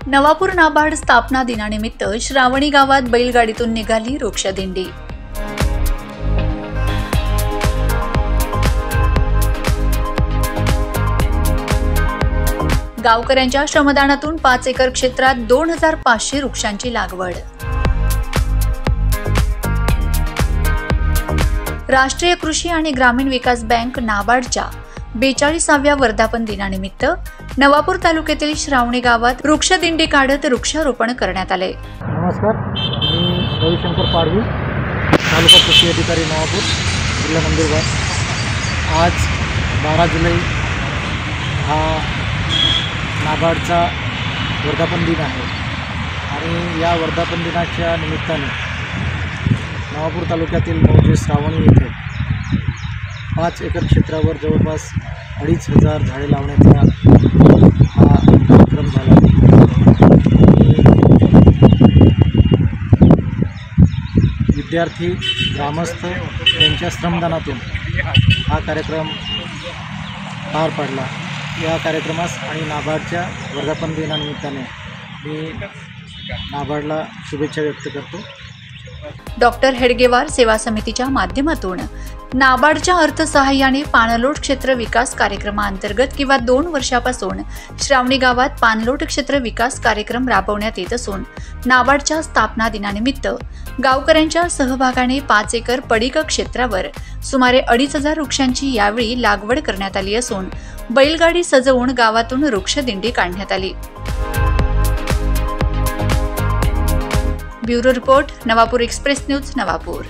नवापूर नाबार्ड स्थापना दिनानिमित्त श्रावणी गावात बैलगाडीतून निघाली वृक्षदिंडी। गावकऱ्यांच्या श्रमदानातून 5 एकर क्षेत्रात 2500 वृक्षांची लागवड। राष्ट्रीय कृषी आणि ग्रामीण विकास बँक नाबार्डच्या 42व्या वर्धापन दिनानिमित्त नवापूर तालुक्यातील श्रावणी गावात वृक्षदिंडी काढत वृक्षारोपण करण्यात आले। नमस्कार, मी रविशंकर पाडवी, तालुका कृषी अधिकारी नवापूर, जिल्हा नंदुरबार। आज 12 जुलै हा नाबार्डचा वर्धापन दिन आहे आणि या वर्धापन दिनाच्या निमित्ताने नवापूर तालुक्यातील मौजे श्रावणी येथे 5 एकर क्षेत्रावर जवळपास 2500 झाडे लावण्याचा हा कार्यक्रम झाला। विद्यार्थी, ग्रामस्थ यांच्या श्रमदानातून हा कार्यक्रम पार पडला। या कार्यक्रमास आणि नाबार्डच्या वर्धापन दिनानिमित्ताने मी नाबार्डला शुभेच्छा व्यक्त करतो। डॉक्टर हेडगेवार सेवा समितीच्या माध्यमातून नाबार्डच्या अर्थसहाय्याने पाणलोट क्षेत्र विकास कार्यक्रमाअंतर्गत किंवा 2 वर्षापासून श्रावणी गावात पाणलोट क्षेत्र विकास कार्यक्रम राबवण्यात येत असून नाबार्डच्या स्थापना दिनानिमित्त गावकऱ्यांच्या सहभागाने 5 एकर पडीक क्षेत्रावर सुमारे 2500 वृक्षांची यावेळी लागवड करण्यात आली असून बैलगाडी सजवून गावातून वृक्षदिंडी काढण्यात आली। Bureau report, Navapur express news, Navapur.